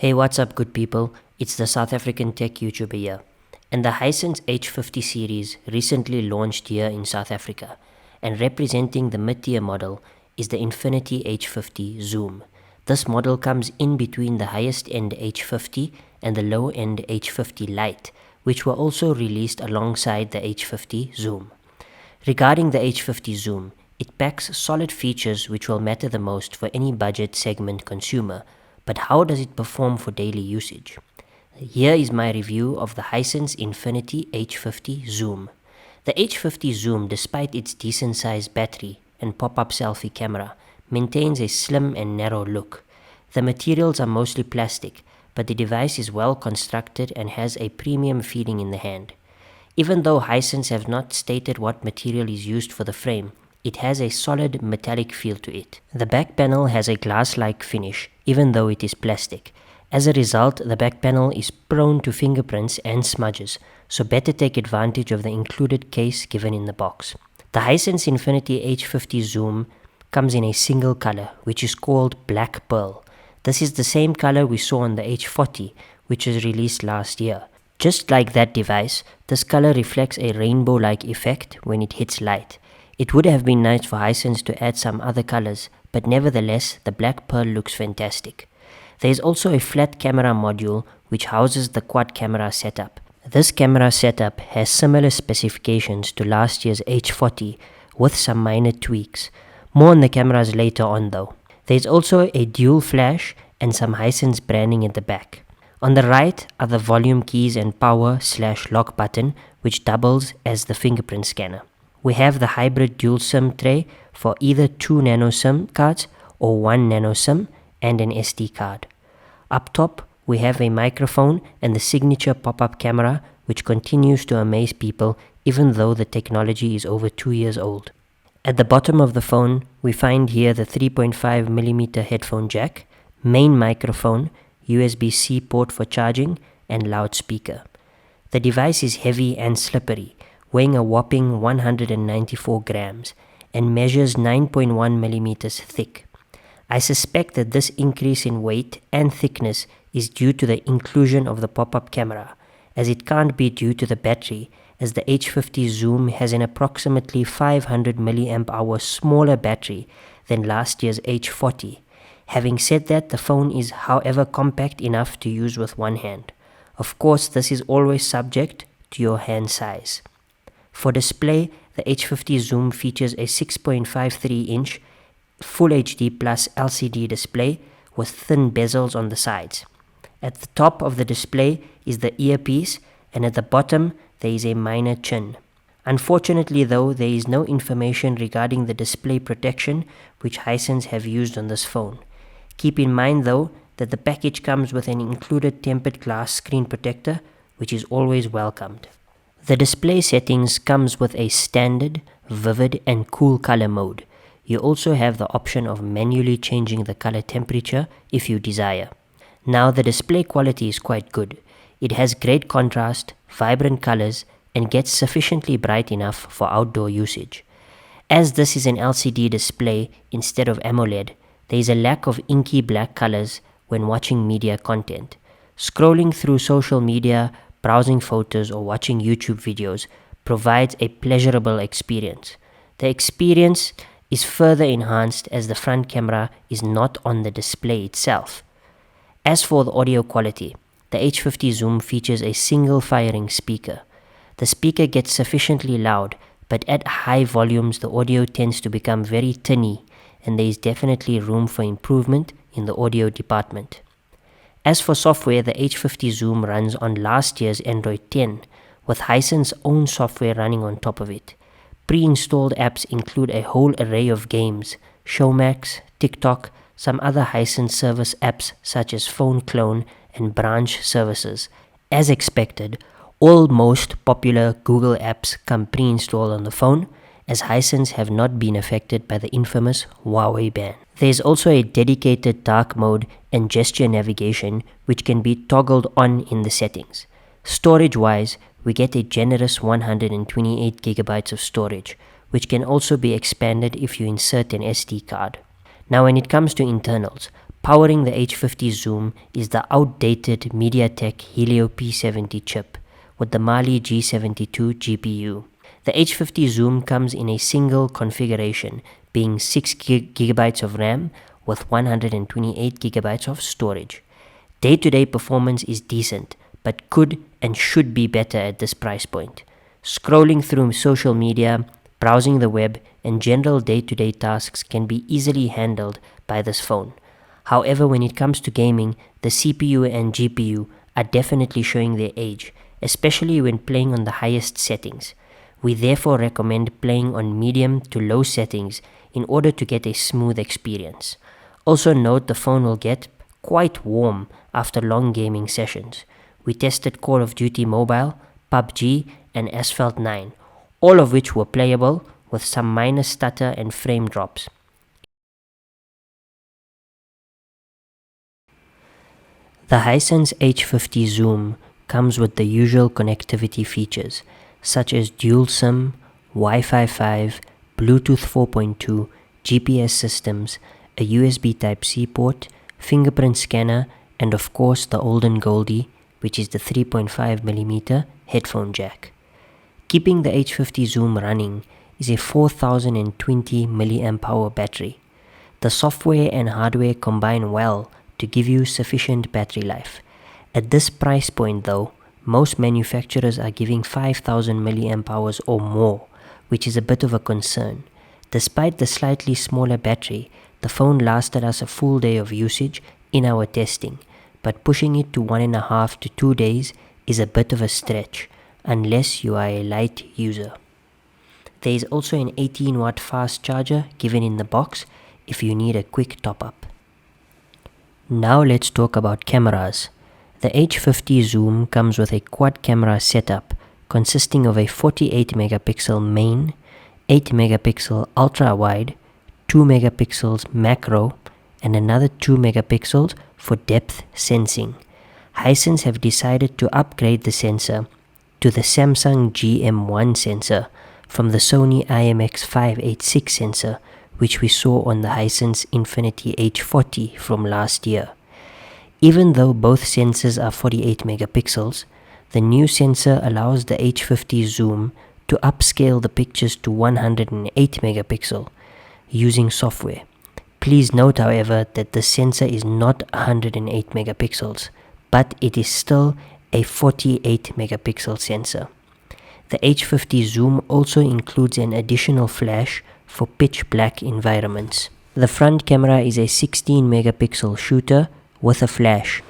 Hey, what's up, good people? It's the South African tech YouTuber here. And the Hisense H50 series recently launched here in South Africa. And representing the mid-tier model is the Infinity H50 Zoom. This model comes in between the highest-end H50 and the low-end H50 Lite, which were also released alongside the H50 Zoom. Regarding the H50 Zoom, it packs solid features which will matter the most for any budget segment consumer. But how does it perform for daily usage? Here is my review of the Hisense Infinity H50 Zoom. The H50 Zoom, despite its decent sized battery and pop-up selfie camera, maintains a slim and narrow look. The materials are mostly plastic, but the device is well constructed and has a premium feeling in the hand. Even though Hisense have not stated what material is used for the frame, it has a solid metallic feel to it. The back panel has a glass-like finish, even though it is plastic. As a result, the back panel is prone to fingerprints and smudges, so better take advantage of the included case given in the box. The Hisense Infinity H50 Zoom comes in a single color, which is called Black Pearl. This is the same color we saw on the H40, which was released last year. Just like that device, this color reflects a rainbow-like effect when it hits light. It would have been nice for Hisense to add some other colors, but nevertheless, the Black Pearl looks fantastic. There is also a flat camera module which houses the quad camera setup. This camera setup has similar specifications to last year's H40 with some minor tweaks. More on the cameras later on though. There is also a dual flash and some Hisense branding at the back. On the right are the volume keys and power/lock button, which doubles as the fingerprint scanner. We have the hybrid dual SIM tray for either 2 nano SIM cards or 1 nano SIM and an SD card. Up top, we have a microphone and the signature pop-up camera, which continues to amaze people even though the technology is over 2 years old. At the bottom of the phone, we find here the 3.5mm headphone jack, main microphone, USB-C port for charging, and loudspeaker. The device is heavy and slippery, weighing a whopping 194 grams and measures 9.1 millimeters thick. I suspect that this increase in weight and thickness is due to the inclusion of the pop-up camera, as it can't be due to the battery, as the H50 Zoom has an approximately 500 mAh smaller battery than last year's H40. Having said that, the phone is however compact enough to use with one hand. Of course, this is always subject to your hand size. For display, the H50 Zoom features a 6.53-inch Full HD Plus LCD display with thin bezels on the sides. At the top of the display is the earpiece, and at the bottom there is a minor chin. Unfortunately though, there is no information regarding the display protection which Hisense have used on this phone. Keep in mind though that the package comes with an included tempered glass screen protector, which is always welcomed. The display settings comes with a standard, vivid and cool color mode. You also have the option of manually changing the color temperature if you desire. Now the display quality is quite good. It has great contrast, vibrant colors, and gets sufficiently bright enough for outdoor usage. As this is an LCD display instead of AMOLED, there is a lack of inky black colors when watching media content. Scrolling through social media, browsing photos, or watching YouTube videos provides a pleasurable experience. The experience is further enhanced as the front camera is not on the display itself. As for the audio quality, the H50 Zoom features a single firing speaker. The speaker gets sufficiently loud, but at high volumes the audio tends to become very tinny, and there is definitely room for improvement in the audio department. As for software, the H50 Zoom runs on last year's Android 10, with Hisense's own software running on top of it. Pre-installed apps include a whole array of games, Showmax, TikTok, some other Hisense service apps such as Phone Clone and Branch services. As expected, all most popular Google apps come pre-installed on the phone, as Hisense have not been affected by the infamous Huawei ban. There is also a dedicated dark mode and gesture navigation which can be toggled on in the settings. Storage-wise, we get a generous 128 GB of storage, which can also be expanded if you insert an SD card. Now when it comes to internals, Powering the H50 zoom is the outdated MediaTek Helio P70 chip with the Mali G72 GPU. The H50 zoom comes in a single configuration, being 6 GB of RAM with 128 GB of storage. Day-to-day performance is decent, but could and should be better at this price point. Scrolling through social media, browsing the web, and general day-to-day tasks can be easily handled by this phone. However, when it comes to gaming, the CPU and GPU are definitely showing their age, especially when playing on the highest settings. We therefore recommend playing on medium to low settings in order to get a smooth experience. Also note the phone will get quite warm after long gaming sessions. We tested Call of Duty Mobile, PUBG, and Asphalt 9, all of which were playable with some minor stutter and frame drops. The Hisense H50 zoom comes with the usual connectivity features such as dual SIM, Wi-Fi 5, Bluetooth 4.2, GPS systems, a USB Type-C port, fingerprint scanner, and of course the olden goldie, which is the 3.5mm headphone jack. Keeping the H50 zoom running is a 4020 mAh battery. The software and hardware combine well to give you sufficient battery life. At this price point though, most manufacturers are giving 5000 mAh or more, which is a bit of a concern. Despite the slightly smaller battery, the phone lasted us a full day of usage in our testing, but pushing it to 1.5 to 2 days is a bit of a stretch, unless you are a light user. There is also an 18-watt fast charger given in the box if you need a quick top-up. Now let's talk about cameras. The H50 zoom comes with a quad camera setup consisting of a 48 megapixel main, 8 megapixel ultra wide, 2 megapixels macro, and another 2 megapixels for depth sensing. Hisense have decided to upgrade the sensor to the Samsung GM1 sensor from the Sony IMX586 sensor, which we saw on the Hisense Infinity H40 from last year. Even though both sensors are 48 megapixels, the new sensor allows the H50 zoom to upscale the pictures to 108 megapixel using software. Please note, however, that the sensor is not 108 megapixels, but it is still a 48 megapixel sensor. The H50 zoom also includes an additional flash for pitch black environments. The front camera is a 16 megapixel shooter with a flash.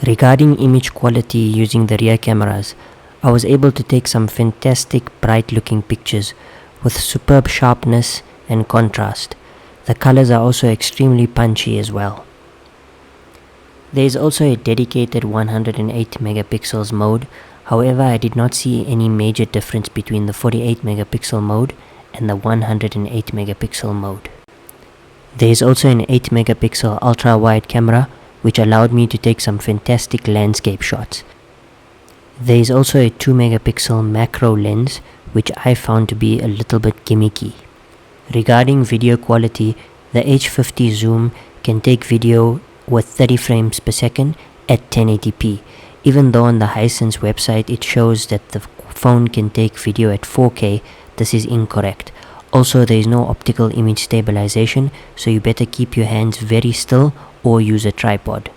Regarding image quality using the rear cameras, I was able to take some fantastic bright looking pictures with superb sharpness and contrast. The colors are also extremely punchy as well. There is also a dedicated 108 megapixels mode. However, I did not see any major difference between the 48 megapixel mode and the 108 megapixel mode. There is also an 8 megapixel ultra wide camera which allowed me to take some fantastic landscape shots. There is also a 2 megapixel macro lens which I found to be a little bit gimmicky. Regarding video quality, the H50 zoom can take video with 30 frames per second at 1080p, even though on the Hisense website it shows that the phone can take video at 4K. This is incorrect. Also, there is no optical image stabilization, so you better keep your hands very still or use a tripod.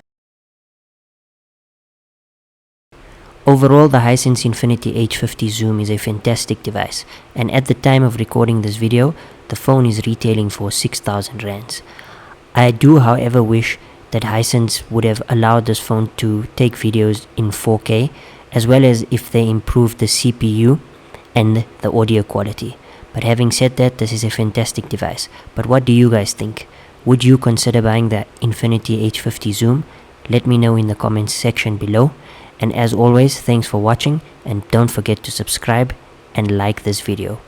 Overall, the Hisense Infinity H50 zoom is a fantastic device, and at the time of recording this video, the phone is retailing for 6,000 rands. I do, however, wish that Hisense would have allowed this phone to take videos in 4K, as well as if they improved the CPU and the audio quality. But having said that, this is a fantastic device. But what do you guys think? Would you consider buying the Infinity H50 zoom? Let me know in the comments section below. And as always, thanks for watching, and don't forget to subscribe and like this video.